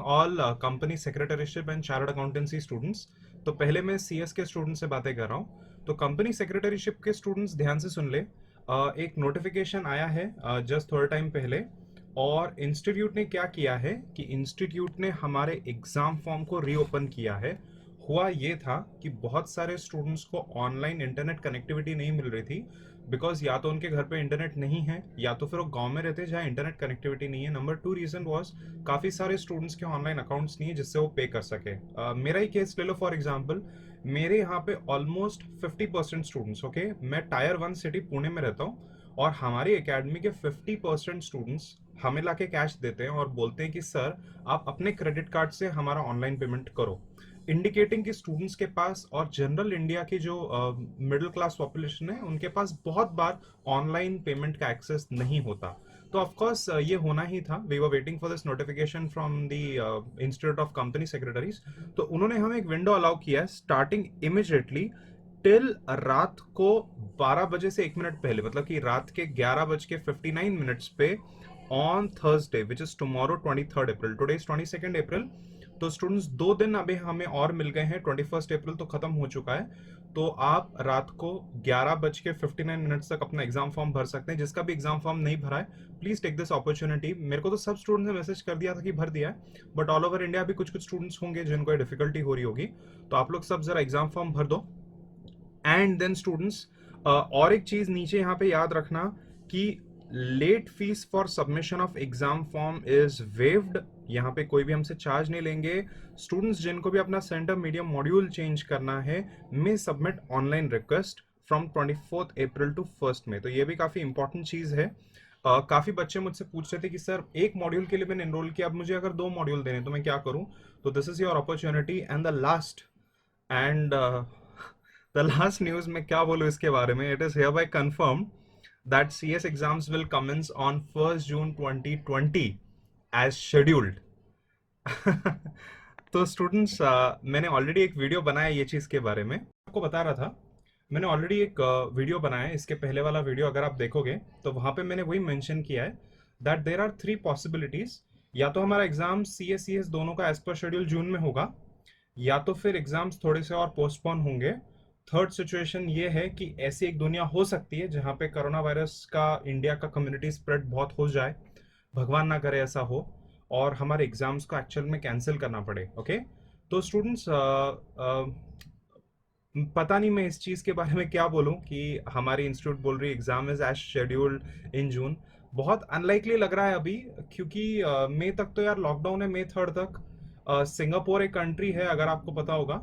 All company secretaryship and chartered accountancy students. तो पहले मैं सीएस के स्टूडेंट से बातें कर रहा हूँ। तो कंपनी सेक्रेटरीशिप के स्टूडेंट्स ध्यान से सुन ले। एक नोटिफिकेशन आया है जस्ट थोड़ा टाइम पहले, और इंस्टीट्यूट ने क्या किया है कि इंस्टीट्यूट ने हमारे एग्जाम फॉर्म को रीओपन किया है। हुआ ये था कि बहुत सारे स्टूडेंट्स को ऑनलाइन इंटरनेट कनेक्टिविटी नहीं मिल रही थी, बिकॉज या तो उनके घर पे इंटरनेट नहीं है या तो फिर वो गांव में रहते हैं जहाँ इंटरनेट कनेक्टिविटी नहीं है। नंबर टू रीजन वॉज काफ़ी सारे स्टूडेंट्स के ऑनलाइन अकाउंट्स नहीं है जिससे वो पे कर सके। मेरा ही केस ले लो फॉर एग्जाम्पल। मेरे यहाँ पे ऑलमोस्ट 50% स्टूडेंट्स, ओके, मैं टायर 1 सिटी पुणे में रहता हूँ, और हमारी एकेडमी के 50% स्टूडेंट्स हमें लाके कैश देते हैं और बोलते हैं कि सर आप अपने क्रेडिट कार्ड से हमारा ऑनलाइन पेमेंट करो, इंडिकेटिंग कि स्टूडेंट्स के पास और जनरल इंडिया की जो मिडिल क्लास पॉपुलेशन है उनके पास बहुत बार ऑनलाइन पेमेंट का एक्सेस नहीं होता। तो ऑफ कोर्स ये होना ही था। We were waiting for this notification from the institute of company secretaries. तो उन्होंने हमें एक विंडो अलाउ किया है स्टार्टिंग इमिजिएटली टिल रात को 12 बजे से 1 मिनट पहले, मतलब कि रात के 11:59 पे on Thursday which is tomorrow 23 April, today is 22 अप्रैल। तो स्टूडेंट्स 2 दिन अभी हमें और मिल गए हैं, 21 अप्रैल तो खत्म हो चुका है। तो आप रात को 11:59 तक अपना एग्जाम फॉर्म भर सकते हैं। जिसका भी एग्जाम फॉर्म नहीं भरा है, प्लीज टेक दिस अपॉर्चुनिटी। मेरे को तो सब स्टूडेंट्स ने मैसेज कर दिया था कि भर दिया है, बट ऑल ओवर इंडिया भी कुछ कुछ स्टूडेंट्स होंगे जिनको डिफिकल्टी हो रही होगी। तो आप लोग सब जरा एग्जाम फॉर्म भर दो। एंड देन स्टूडेंट्स, और एक चीज नीचे यहाँ पे याद रखना कि late fees for submission of exam form is waived. यहाँ पे कोई भी हमसे चार्ज नहीं लेंगे। स्टूडेंट्स जिनको भी अपना सेंटर मीडियम मॉड्यूल चेंज करना है may submit online request from 24 April to 1 May. तो ये भी काफी इंपॉर्टेंट चीज है। काफी बच्चे मुझसे पूछ रहे थे कि सर एक मॉड्यूल के लिए मैंने एनरोल किया, अब मुझे अगर 2 मॉड्यूल देने तो मैं क्या करूं। तो this is your opportunity. And the last and the last news मैं क्या बोलूं इसके बारे में, it is here bye confirm that CS exams will commence on 1st June 2020 as scheduled. तो स्टूडेंट्स, मैंने ऑलरेडी एक वीडियो बनाया ये चीज़ के बारे में, आपको बता रहा था। मैंने ऑलरेडी एक वीडियो बनाया है। इसके पहले वाला वीडियो अगर आप देखोगे तो वहाँ पे मैंने वही मेंशन किया है दैट देर आर 3 पॉसिबिलिटीज। या तो हमारा एग्जाम CS दोनों का एज पर शेड्यूल जून में होगा, या तो फिर एग्जाम्स थोड़े से और पोस्टपोन होंगे। थर्ड सिचुएशन ये है कि ऐसी एक दुनिया हो सकती है जहां पे कोरोना वायरस का इंडिया का कम्युनिटी स्प्रेड बहुत हो जाए, भगवान ना करे ऐसा हो, और हमारे एग्जाम्स को एक्चुअल में कैंसिल करना पड़े। ओके, तो स्टूडेंट्स, पता नहीं मैं इस चीज़ के बारे में क्या बोलूं कि हमारी इंस्टीट्यूट बोल रही एग्जाम इज एज शेड्यूल्ड इन जून। बहुत अनलाइकली लग रहा है अभी, क्योंकि मई तक तो यार लॉकडाउन है, मई 3 तक। सिंगापुर एक कंट्री है, अगर आपको पता होगा,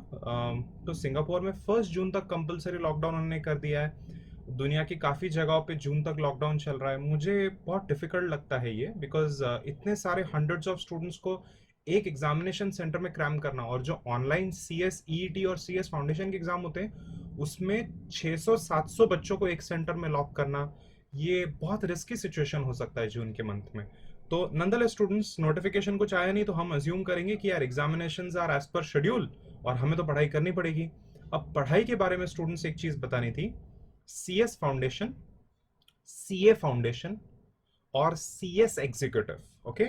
तो सिंगापुर में 1 जून तक कंपलसरी लॉकडाउन उन्होंने कर दिया है। दुनिया की काफ़ी जगहों पे जून तक लॉकडाउन चल रहा है। मुझे बहुत डिफिकल्ट लगता है ये, बिकॉज इतने सारे हंड्रेड्स ऑफ स्टूडेंट्स को एक एग्जामिनेशन सेंटर में क्रैम करना, और जो ऑनलाइन CS EET और CS फाउंडेशन के एग्जाम होते हैं उसमें 600-700 बच्चों को एक सेंटर में लॉक करना, ये बहुत रिस्की सिचुएशन हो सकता है जून के मंथ में। तो नंदलेस स्टूडेंट्स, नोटिफिकेशन कुछ आया नहीं तो हम अज्यूम करेंगे कि यार examinations are as per schedule और हमें तो पढ़ाई करनी पड़ेगी। अब पढ़ाई के बारे में स्टूडेंट्स एक चीज बतानी थी। CS फाउंडेशन, CA फाउंडेशन और CS एग्जीक्यूटिव, ओके।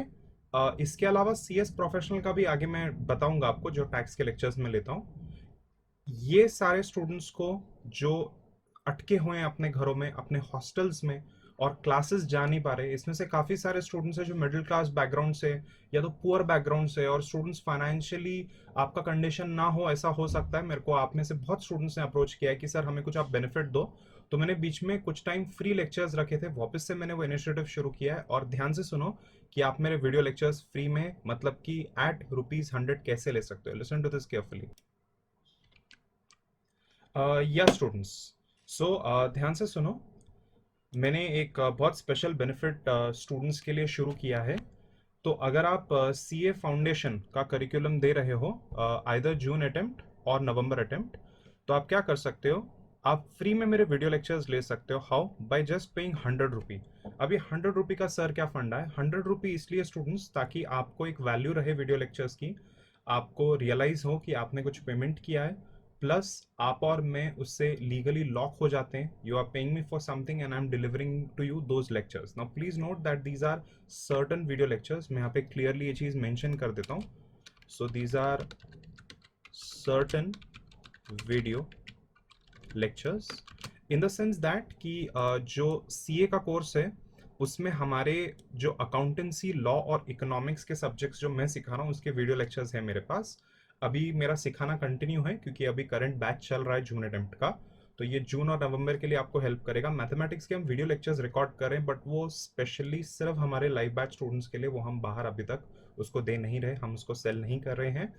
इसके अलावा CS प्रोफेशनल का भी आगे मैं बताऊंगा आपको, जो टैक्स के लेक्चर्स में लेता हूँ। ये सारे स्टूडेंट्स को जो अटके हुए हैं अपने घरों में, अपने हॉस्टल्स में, और क्लासेस जा नहीं पा रहे, इसमें से काफ़ी सारे स्टूडेंट्स हैं जो मिडिल क्लास बैकग्राउंड से या तो पुअर बैकग्राउंड से, और स्टूडेंट्स फाइनेंशियली आपका कंडीशन ना हो, ऐसा हो सकता है। मेरे को आप में से बहुत स्टूडेंट्स ने अप्रोच किया है कि सर हमें कुछ आप बेनिफिट दो। तो मैंने बीच में कुछ टाइम फ्री लेक्चर्स रखे थे, वापस से मैंने वो इनिशिएटिव शुरू किया है। और ध्यान से सुनो कि आप मेरे वीडियो लेक्चर्स फ्री में, मतलब कि एट ₹100 कैसे ले सकते हो। Listen to this carefully. या स्टूडेंट्स, सो ध्यान से सुनो। मैंने एक बहुत स्पेशल बेनिफिट स्टूडेंट्स के लिए शुरू किया है। तो अगर आप CA फाउंडेशन का करिकुलम दे रहे हो, आइदर जून अटेम्प्ट और नवंबर अटेम्प्ट, तो आप क्या कर सकते हो, आप फ्री में मेरे वीडियो लेक्चर्स ले सकते हो। हाउ? By just paying ₹100। अभी ₹100 का सर क्या फंडा है? ₹100 इसलिए स्टूडेंट्स ताकि आपको एक वैल्यू रहे वीडियो लेक्चर्स की, आपको रियलाइज हो कि आपने कुछ पेमेंट किया है, प्लस आप और मैं उससे लीगली लॉक हो जाते हैं. You are paying me for something and I am delivering to you those lectures. Now please note that these are certain video lectures. मैं यहाँ पे क्लियरली ये चीज मेंशन कर देता हूँ. So these are certain video lectures in the sense that कि जो सीए का कोर्स है उसमें हमारे जो अकाउंटेंसी, लॉ और इकोनॉमिक्स के सब्जेक्ट्स जो मैं सिखा रहा हूँ उसके वीडियो लेक्चर्स हैं मेरे पास. अभी मेरा सिखाना कंटिन्यू है क्योंकि अभी करंट बैच चल रहा है जून अटेम्प्ट का, तो ये जून और नवंबर के लिए आपको हेल्प करेगा. मैथमेटिक्स के हम वीडियो लेक्चर्स रिकॉर्ड करें बट वो स्पेशली सिर्फ हमारे लाइव बैच स्टूडेंट्स के लिए, वो हम बाहर अभी तक उसको दे नहीं रहे, हम उसको सेल नहीं कर रहे हैं.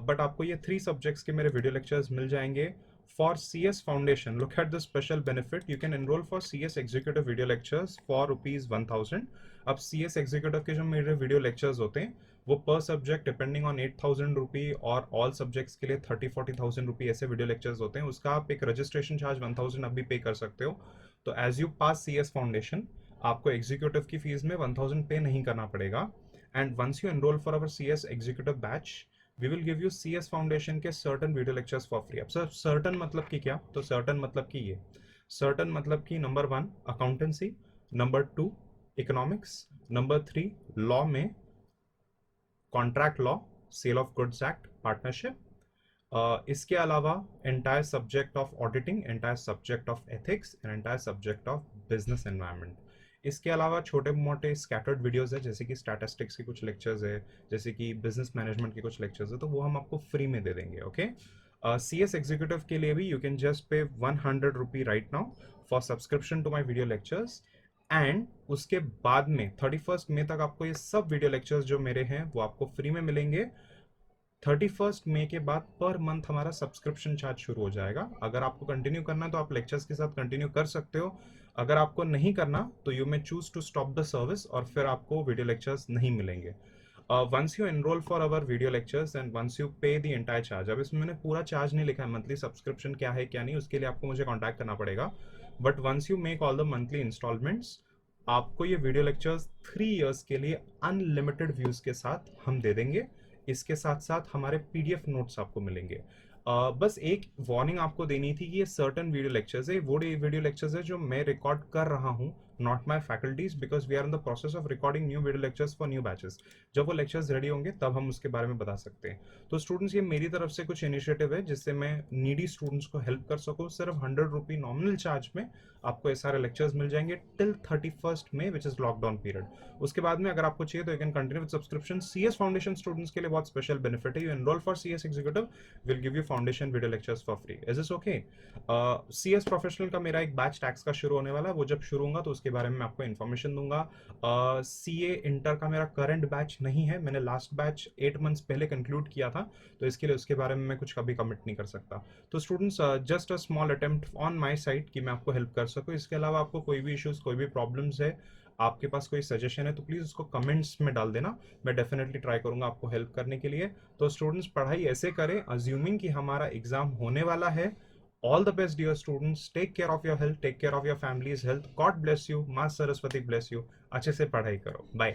बट आपको ये 3 सब्जेक्ट्स के मेरे वीडियो लेक्चर्स मिल जाएंगे. For CS Foundation, look at the special benefit. You can enroll for CS Executive video lectures for ₹1000. अब CS Executive के जो मेरे वीडियो लेक्चर्स होते हैं वो पर सब्जेक्ट डिपेंडिंग ऑन 8000 रुपी और ऑल सब्जेक्ट्स के लिए 30-40,000 रुपी ऐसे वीडियो लेक्चर्स होते हैं. उसका आप एक रजिस्ट्रेशन चार्ज 1000 अभी पे कर सकते हो. तो as you pass CS foundation आपको एग्जीक्यूटिव की फीस में 1000 पे नहीं करना पड़ेगा. And once you enrol for our CS executive batch we will give you CS foundation के certain video lectures for free. अब सर सर्टन मतलब कि क्या? तो सर्टन मतलब कि ये, सर्टन मतलब कि number 1 accountancy, number 2 economics, number 3 law में contract law, sale of goods act, partnership. इसके अलावा entire subject of auditing, entire subject of ethics and entire subject of business environment. इसके अलावा छोटे मोटे स्कैटर्ड वीडियोस है जैसे कि स्टैटिस्टिक्स के कुछ लेक्चर्स है, जैसे कि बिजनेस मैनेजमेंट के कुछ लेक्चर्स है, तो वो हम आपको फ्री में दे देंगे. ओके. CS एग्जीक्यूटिव के लिए भी you can just pay 100 rupee right now for subscription to my video lectures. And उसके बाद में 31 मई तक आपको ये सब वीडियो लेक्चर्स जो मेरे हैं वो आपको फ्री में मिलेंगे. 31 मई के बाद पर मंथ हमारा सब्सक्रिप्शन चार्ज शुरू हो जाएगा. अगर आपको कंटिन्यू करना है तो आप लेक्चर्स के साथ कंटिन्यू कर सकते हो. अगर आपको नहीं करना तो you may choose to stop the service और फिर आपको वीडियो लेक्चर्स नहीं मिलेंगे. Once you enrol for our video lectures and once you pay the entire charge, अब इसमें मैंने पूरा चार्ज नहीं लिखा है मंथली सब्सक्रिप्शन क्या है क्या नहीं, उसके लिए आपको मुझे कॉन्टैक्ट करना पड़ेगा. But once you make all the monthly instalments आपको ये वीडियो लेक्चर्स 3 इयर्स के लिए अनलिमिटेड व्यूज के साथ हम दे देंगे. इसके साथ साथ हमारे PDF नोट्स आपको मिलेंगे. बस एक वार्निंग आपको देनी थी कि ये सर्टन वीडियो लेक्चर्स है, वो वीडियो लेक्चर्स है जो मैं रिकॉर्ड कर रहा हूँ, not my faculties, because we are in the process of recording new video lectures for new batches. जब वो लेक्चर्स रेडी होंगे तब हम उसके बारे में बता सकते हैं. तो स्टूडेंट्स ये मेरी तरफ से कुछ इनिशिएटिव है जिससे मैं नीडी स्टूडेंट्स को हेल्प कर सकूँ. सिर्फ 100 रुपी नॉमिनल चार्ज में आपको ये सारे लेक्चर्स मिल जाएंगे till 31 May which is lockdown period. उसके बाद में अगर आपको चाहिए तो you can continue with subscription. CS foundation students के लिए बहुत स्पेशल बेनिफिट है. You enrol for CS executive, will give you foundation video lectures for free. Is this okay? CS professional का मेरा एक बैच टैक्स का शुरू होने वाला है, वो जब शुरू होगा तो उसके बारे में आपको इन्फॉर्मेशन दूंगा. CA इंटर का मेरा करंट बैच नहीं है, मैंने लास्ट बैच 8 मंथ्स पहले कंक्लूड किया था, तो इसके लिए उसके बारे में मैं कुछ कभी कमिट नहीं कर सकता. तो students just a small attempt on my side कि मैं आपको हेल्प कर सकूँ. इसके अलावा आपको कोई भी इश्यूज, कोई भी प्रॉब्लम्स है, आपके पास कोई सजेशन है तो प्लीज़ उसको कमेंट्स में डाल देना. मैं डेफिनेटली ट्राई करूंगा आपको हेल्प करने के लिए. तो स्टूडेंट्स पढ़ाई ऐसे करें अज्यूमिंग कि हमारा एग्जाम होने वाला है. All the best dear students. Take care of your health, take care of your family's health. God bless you. माँ सरस्वती bless you. अच्छे से पढ़ाई करो. Bye.